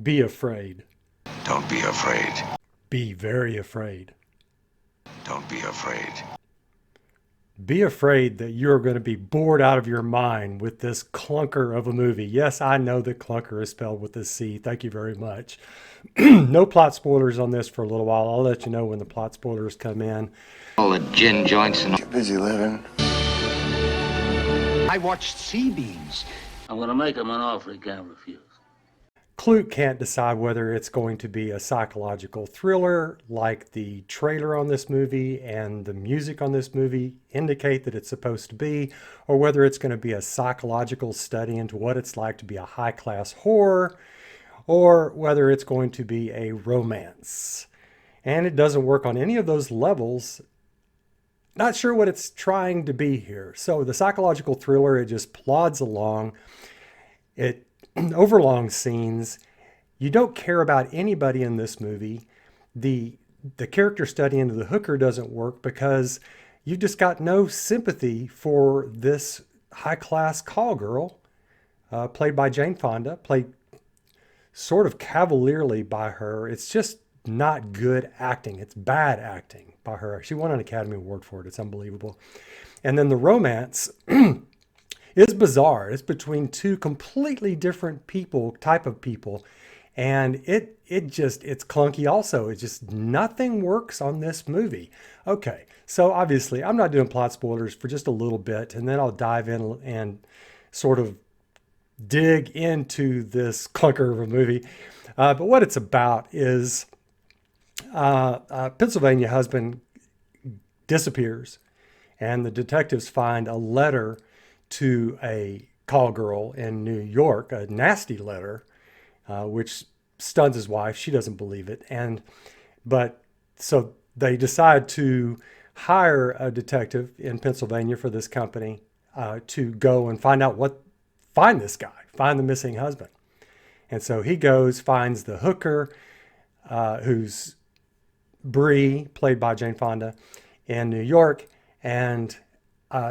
Be afraid. Don't be afraid. Be very afraid. Don't be afraid. Be afraid that you're going to be bored out of your mind with this clunker of a movie. Yes, I know that clunker is spelled with a C. Thank you very much. No plot spoilers on this for a little while. I'll let you know when the plot spoilers come in. All the gin joints and... You're busy living. I watched sea beams. I'm going to make him an offer he can't refuse. Klute can't decide whether it's going to be a psychological thriller like the trailer on this movie and the music on this movie indicate that it's supposed to be, or whether it's going to be a psychological study into what it's like to be a high-class whore, or whether it's going to be a romance. And it doesn't work on any of those levels. Not sure what it's trying to be here. So the psychological thriller, it just plods along. It overlong scenes. You don't care about anybody in this movie. The character study into the hooker doesn't work because you just got no sympathy for this high-class call girl, played by Jane Fonda, played sort of cavalierly by her. It's just not good acting. It's bad acting by her. She won an Academy Award for it. It's unbelievable. And then the romance is bizarre. It's between two completely different type of people. And it's clunky also. It's just nothing works on this movie. Okay, so obviously I'm not doing plot spoilers for just a little bit, and then I'll dive in and sort of dig into this clunker of a movie. But what it's about is a Pennsylvania husband disappears, and the detectives find a letter to a call girl in New York, a nasty letter, which stuns his wife. She doesn't believe it. So they decide to hire a detective in Pennsylvania for this company to go and find this guy, find the missing husband. And so he goes, finds the hooker, who's Bree, played by Jane Fonda, in New York, and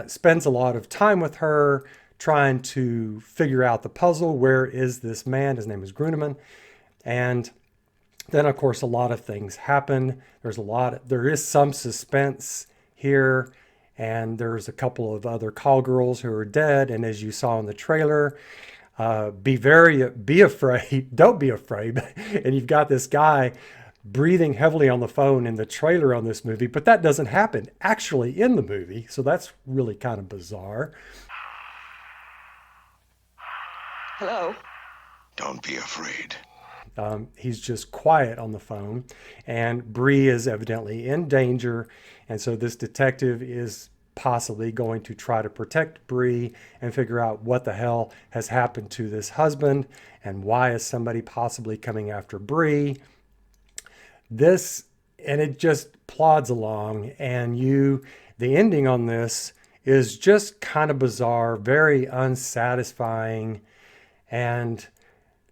spends a lot of time with her trying to figure out the puzzle. Where is this man? His name is Gruneman. And then, of course, a lot of things happen. There is some suspense here, and there's a couple of other call girls who are dead. And as you saw in the trailer, be afraid, don't be afraid. And you've got this guy breathing heavily on the phone in the trailer on this movie, but that doesn't happen actually in the movie. So that's really kind of bizarre. Hello? Don't be afraid. He's just quiet on the phone, and Bree is evidently in danger. And so this detective is possibly going to try to protect Bree and figure out what the hell has happened to this husband and why is somebody possibly coming after Bree. And it just plods along, and the ending on this is just kind of bizarre, very unsatisfying, and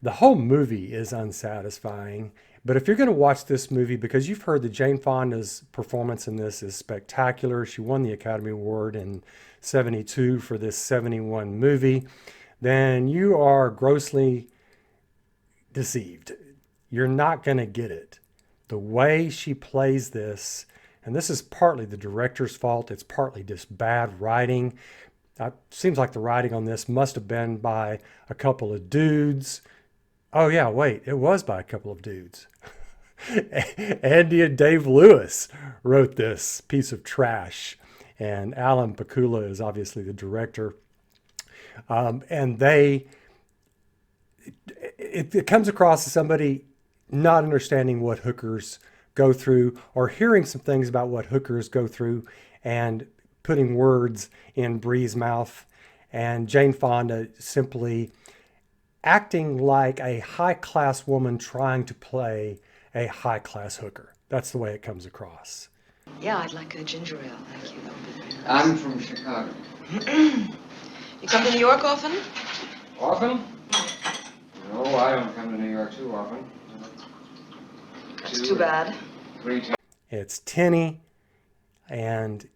the whole movie is unsatisfying. But if you're going to watch this movie, because you've heard that Jane Fonda's performance in this is spectacular, she won the Academy Award in '72 for this '71 movie, then you are grossly deceived. You're not going to get it. The way she plays this, and this is partly the director's fault, it's partly just bad writing. It seems like the writing on this must have been by a couple of dudes. Oh yeah, wait, it was by a couple of dudes. Andy and Dave Lewis wrote this piece of trash, and Alan Pakula is obviously the director. And it comes across as somebody not understanding what hookers go through, or hearing some things about what hookers go through and putting words in Bree's mouth, and Jane Fonda simply acting like a high-class woman trying to play a high-class hooker. That's the way it comes across. Yeah, I'd like a ginger ale, thank you. I'm from Chicago. You come to New York often? Often? No, I don't come to New York too often. That's too bad. 3 times. It's tinny, and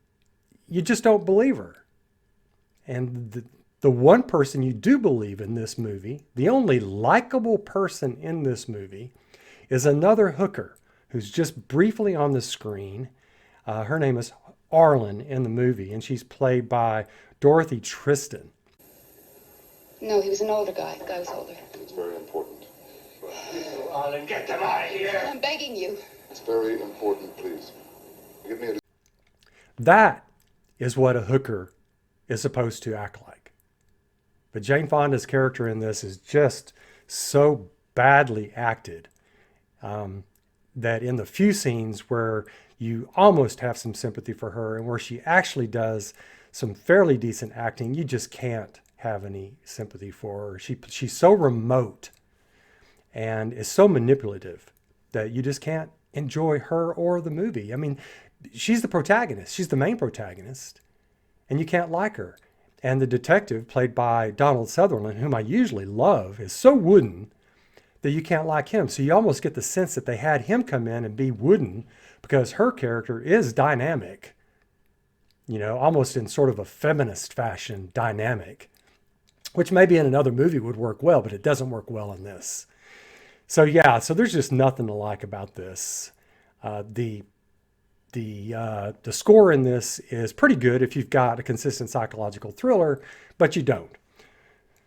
you just don't believe her. And The one person you do believe in this movie, the only likable person in this movie, is another hooker who's just briefly on the screen. Her name is Arlen in the movie, and she's played by Dorothy Tristan. No, he was an older guy. The guy was older. It's very important. Arlen, get them out of here. I'm begging you. It's very important, please. Give me a... That is what a hooker is supposed to act like. But Jane Fonda's character in this is just so badly acted that in the few scenes where you almost have some sympathy for her and where she actually does some fairly decent acting, you just can't have any sympathy for her. She's so remote and is so manipulative that you just can't enjoy her or the movie. I mean, she's the protagonist. She's the main protagonist, and you can't like her. And the detective, played by Donald Sutherland, whom I usually love, is so wooden that you can't like him. So you almost get the sense that they had him come in and be wooden because her character is dynamic, you know, almost in sort of a feminist fashion, dynamic, which maybe in another movie would work well, but it doesn't work well in this. So yeah, so there's just nothing to like about this. The score in this is pretty good if you've got a consistent psychological thriller, but you don't.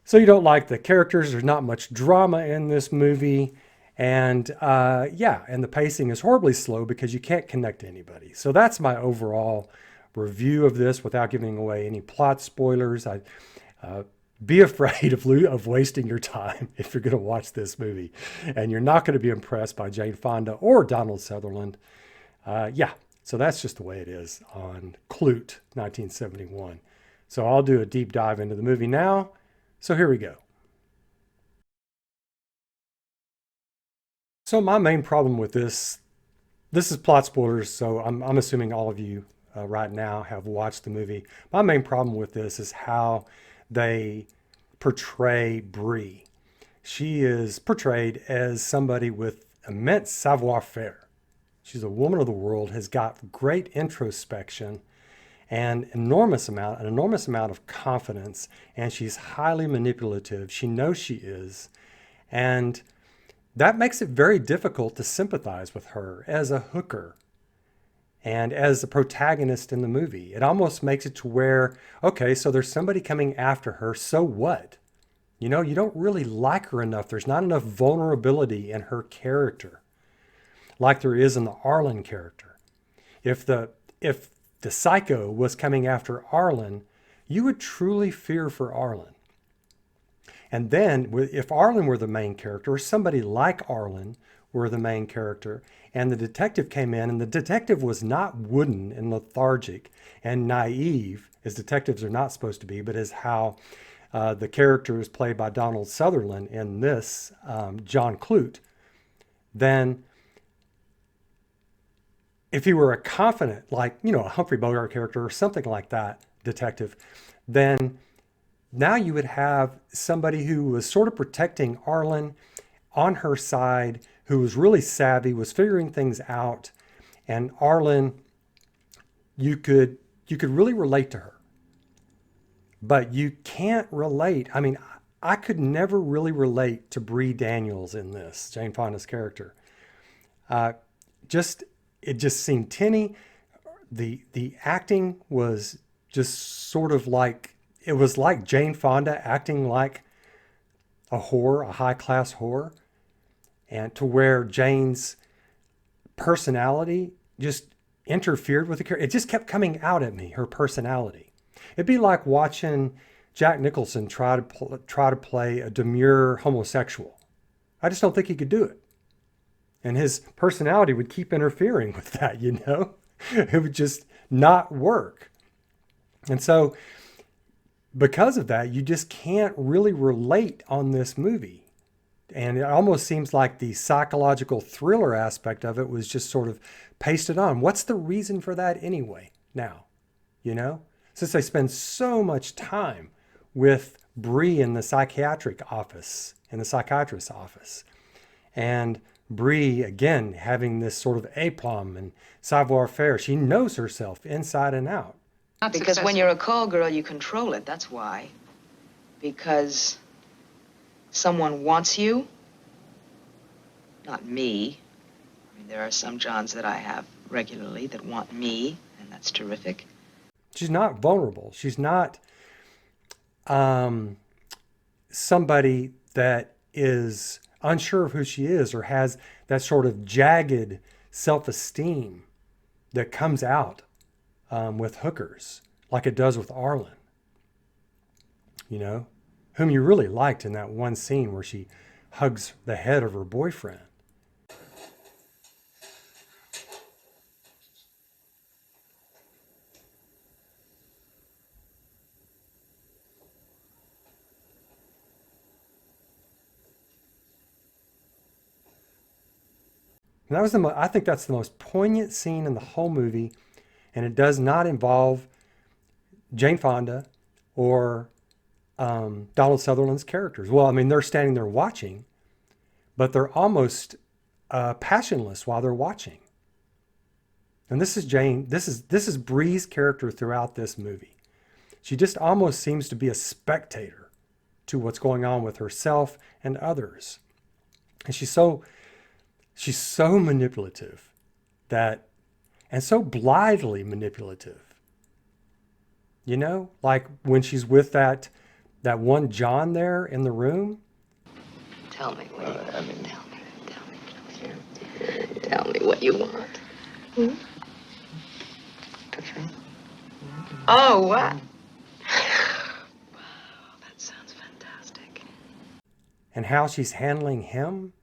So you don't like the characters. There's not much drama in this movie. And and the pacing is horribly slow because you can't connect to anybody. So that's my overall review of this without giving away any plot spoilers. Be afraid of wasting your time if you're going to watch this movie. And you're not going to be impressed by Jane Fonda or Donald Sutherland. So that's just the way it is on Klute, 1971. So I'll do a deep dive into the movie now. So here we go. So my main problem with this is plot spoilers, so I'm assuming all of you right now have watched the movie. My main problem with this is how they portray Bree. She is portrayed as somebody with immense savoir-faire. She's a woman of the world, has got great introspection and an enormous amount of confidence, and she's highly manipulative. She knows she is, and that makes it very difficult to sympathize with her as a hooker and as a protagonist in the movie. It almost makes it to where, okay, so there's somebody coming after her, so what? You know, you don't really like her enough. There's not enough vulnerability in her character like there is in the Arlen character. If the psycho was coming after Arlen, you would truly fear for Arlen. And then if Arlen were the main character, or somebody like Arlen were the main character, and the detective came in, and the detective was not wooden and lethargic and naive, as detectives are not supposed to be, but as how the character is played by Donald Sutherland in this, John Klute, then if he were a confident, like, you know, a Humphrey Bogart character or something like that, detective, then now you would have somebody who was sort of protecting Arlen on her side, who was really savvy, was figuring things out. And Arlen, you could really relate to her. But you can't relate. I mean, I could never really relate to Bree Daniels in this, Jane Fonda's character. It just seemed tinny. The acting was just sort of like, it was like Jane Fonda acting like a whore, a high-class whore, and to where Jane's personality just interfered with the character. It just kept coming out at me, her personality. It'd be like watching Jack Nicholson try to play a demure homosexual. I just don't think he could do it. And his personality would keep interfering with that, you know? It would just not work. And so because of that, you just can't really relate on this movie. And it almost seems like the psychological thriller aspect of it was just sort of pasted on. What's the reason for that anyway now? You know? Since they spend so much time with Bree in the psychiatrist's office. And Bree, again, having this sort of aplomb and savoir-faire. She knows herself inside and out. Because when you're a call girl, you control it. That's why. Because someone wants you? Not me. I mean, there are some Johns that I have regularly that want me, and that's terrific. She's not vulnerable. She's not somebody that is unsure of who she is or has that sort of jagged self-esteem that comes out with hookers like it does with Arlen, you know, whom you really liked in that one scene where she hugs the head of her boyfriend. And that was I think that's the most poignant scene in the whole movie, and it does not involve Jane Fonda or Donald Sutherland's characters. Well, I mean, they're standing there watching, but they're almost passionless while they're watching. And this is Jane. This is Bree's character throughout this movie. She just almost seems to be a spectator to what's going on with herself and others, and she's so manipulative and so blithely manipulative. You know, like when she's with that one John there in the room. Tell me what you want. Tell me what you want. Hmm? Oh, what? Wow, that sounds fantastic. And how she's handling him.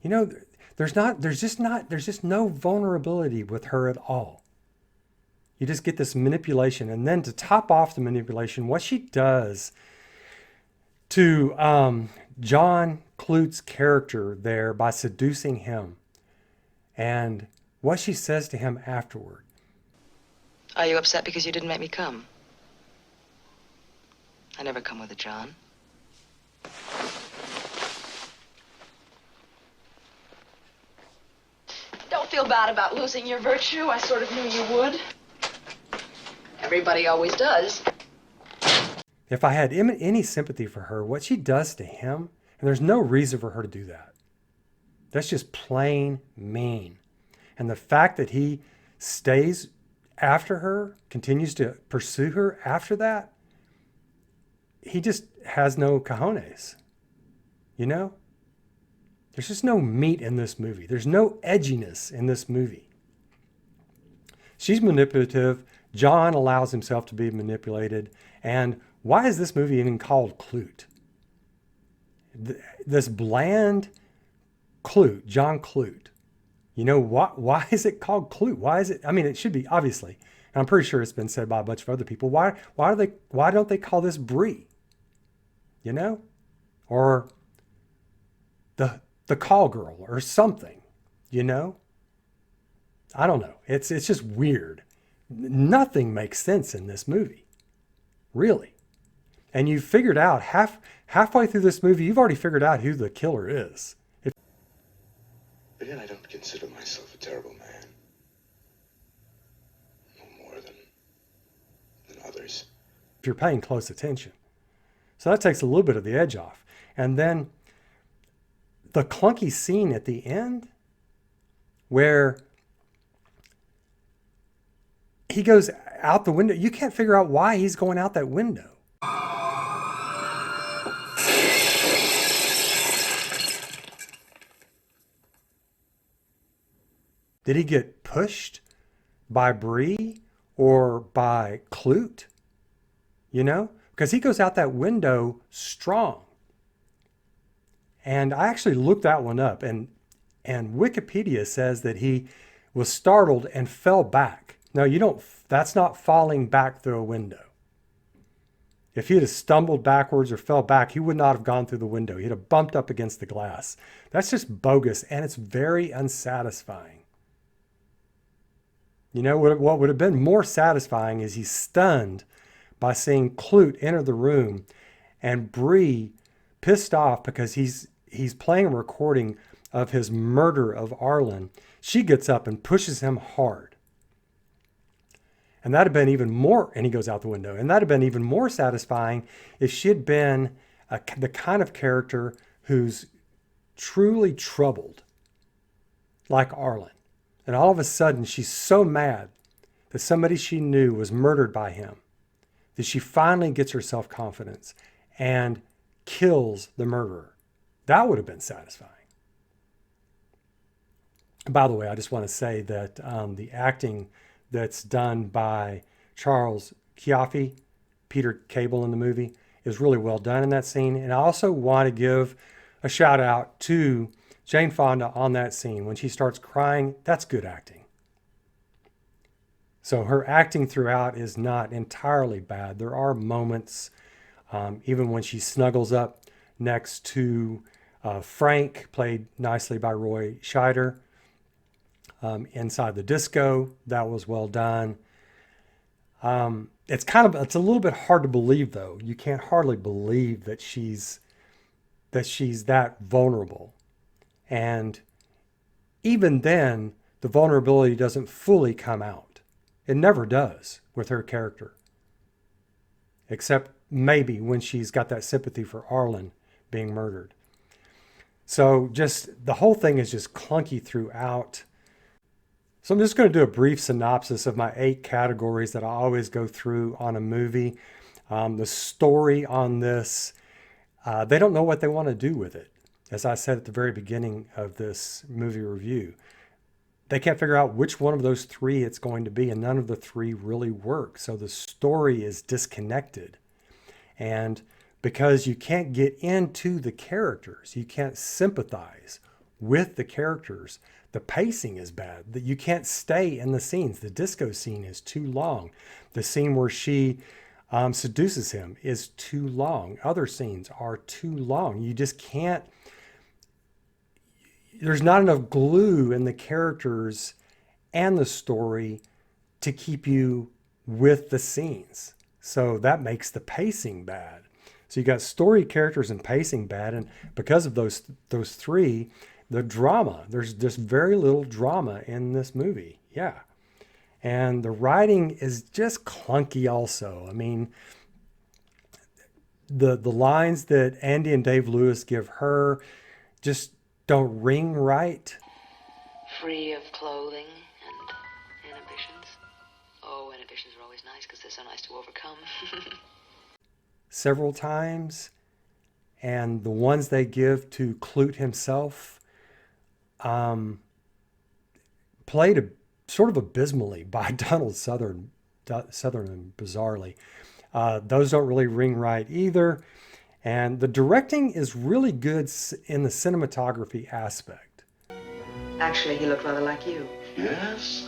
You know, there's just no vulnerability with her at all. You just get this manipulation. And then to top off the manipulation, what she does to John Klute's character there by seducing him and what she says to him afterward. Are you upset because you didn't make me come? I never come with a John. Don't feel bad about losing your virtue. I sort of knew you would. Everybody always does. If I had any sympathy for her, what she does to him, and there's no reason for her to do that. That's just plain mean. And the fact that he stays after her, continues to pursue her after that, he just has no cojones. You know? There's just no meat in this movie. There's no edginess in this movie. She's manipulative. John allows himself to be manipulated. And why is this movie even called Klute? This bland Klute, John Klute. You know, why is it called Klute? Why is it? I mean, it should be, obviously. And I'm pretty sure it's been said by a bunch of other people. Why don't they call this Bree? You know? Or the call girl or something, you know? I don't know. It's just weird. Nothing makes sense in this movie. Really. And you've figured out halfway through this movie, you've already figured out who the killer is. But yet I don't consider myself a terrible man. No more than others. If you're paying close attention. So that takes a little bit of the edge off. And then the clunky scene at the end where he goes out the window. You can't figure out why he's going out that window. Did he get pushed by Bree or by Klute? You know? Because he goes out that window strong. And I actually looked that one up, and Wikipedia says that he was startled and fell back. No, you don't. That's not falling back through a window. If he had stumbled backwards or fell back, he would not have gone through the window. He'd have bumped up against the glass. That's just bogus, and it's very unsatisfying. You know, what would have been more satisfying is he's stunned by seeing Klute enter the room, and Bree, pissed off because he's playing a recording of his murder of Arlen, she gets up and pushes him hard. And that'd have been even more, and he goes out the window. And that'd have been even more satisfying if she had been the kind of character who's truly troubled, like Arlen. And all of a sudden, she's so mad that somebody she knew was murdered by him that she finally gets her self-confidence and kills the murderer. That would have been satisfying. By the way, I just want to say that the acting that's done by Charles Chiaffi, Peter Cable in the movie, is really well done in that scene. And I also want to give a shout out to Jane Fonda on that scene. When she starts crying, that's good acting. So her acting throughout is not entirely bad. There are moments, even when she snuggles up next to Frank, played nicely by Roy Scheider, inside the disco, that was well done. It's a little bit hard to believe, though. You can't hardly believe that she's that vulnerable. And even then, the vulnerability doesn't fully come out. It never does with her character. Except maybe when she's got that sympathy for Arlen being murdered. So just the whole thing is just clunky throughout. So I'm just going to do a brief synopsis of my 8 categories that I always go through on a movie. The story on this, they don't know what they want to do with it. As I said at the very beginning of this movie review, they can't figure out which one of those 3 it's going to be, and none of the 3 really work. So the story is disconnected. And because you can't get into the characters, you can't sympathize with the characters, the pacing is bad. That you can't stay in the scenes. The disco scene is too long. The scene where she seduces him is too long. Other scenes are too long. You just can't. There's not enough glue in the characters and the story to keep you with the scenes. So that makes the pacing bad. So you got story, characters, and pacing bad. And because of those 3, the drama, there's just very little drama in this movie. Yeah. And the writing is just clunky also. I mean, the lines that Andy and Dave Lewis give her just don't ring right. Free of clothing and inhibitions. Oh, inhibitions are always nice because they're so nice to overcome. Several times. And the ones they give to Klute himself played sort of abysmally by Donald Sutherland, bizarrely. Those don't really ring right either. And the directing is really good in the cinematography aspect. Actually, he looked rather like you. Yes?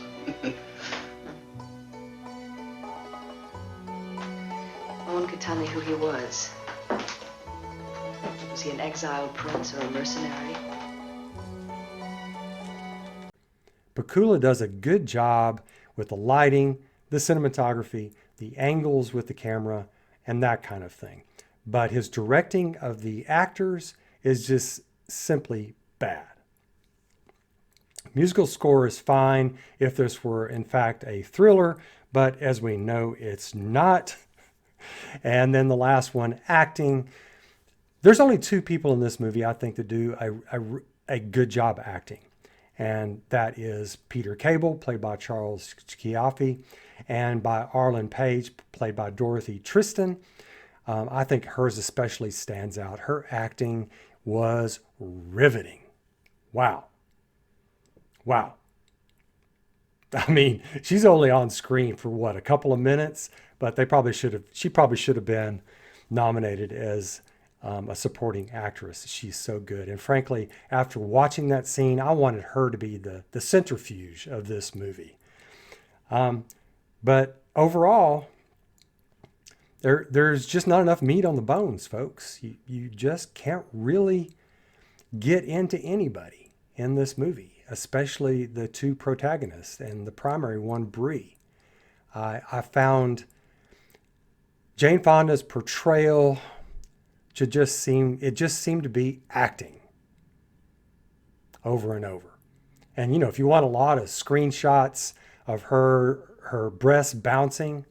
No one could tell me who he was. Was he an exiled prince or a mercenary? Bakula does a good job with the lighting, the cinematography, the angles with the camera, and that kind of thing. But his directing of the actors is just simply bad. Musical score is fine if this were in fact a thriller, but as we know, it's not. And then the last one, acting. There's only 2 people in this movie, I think, that do a good job acting. And that is Peter Cable, played by Charles Chiaffi, and by Arlen Page, played by Dorothy Tristan. I think hers especially stands out. Her acting was riveting. Wow. Wow. I mean, she's only on screen for what, a couple of minutes, but she probably should have been nominated as a supporting actress. She's so good. And frankly, after watching that scene, I wanted her to be the centrifuge of this movie. But overall, there's just not enough meat on the bones, folks. You just can't really get into anybody in this movie, especially the 2 protagonists and the primary one, Bree. I found Jane Fonda's portrayal just seemed to be acting over and over. And if you want a lot of screenshots of her breasts bouncing,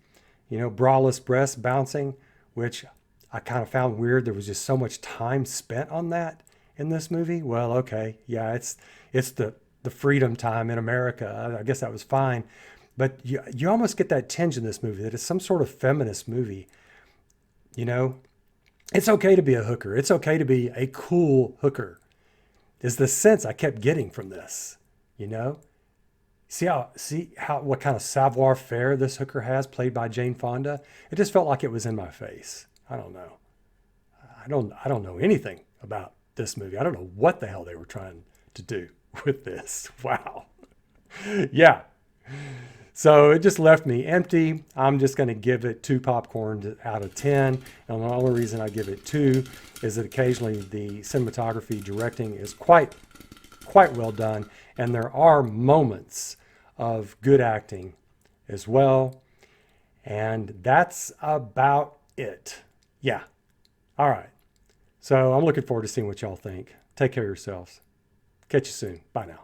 braless breasts bouncing, which I kind of found weird. There was just so much time spent on that in this movie. Well, okay, yeah, it's the freedom time in America. I guess that was fine. But you almost get that tinge in this movie that it's some sort of feminist movie. It's okay to be a hooker. It's okay to be a cool hooker, is the sense I kept getting from this. See what kind of savoir faire this hooker has, played by Jane Fonda. It just felt like it was in my face. I don't know. I don't know anything about this movie. I don't know what the hell they were trying to do with this. Wow. Yeah. So it just left me empty. I'm just going to give it 2 popcorns out of 10. And the only reason I give it 2 is that occasionally the cinematography directing is quite well done. And there are moments of good acting as well. And that's about it. Yeah. All right. So I'm looking forward to seeing what y'all think. Take care of yourselves. Catch you soon. Bye now.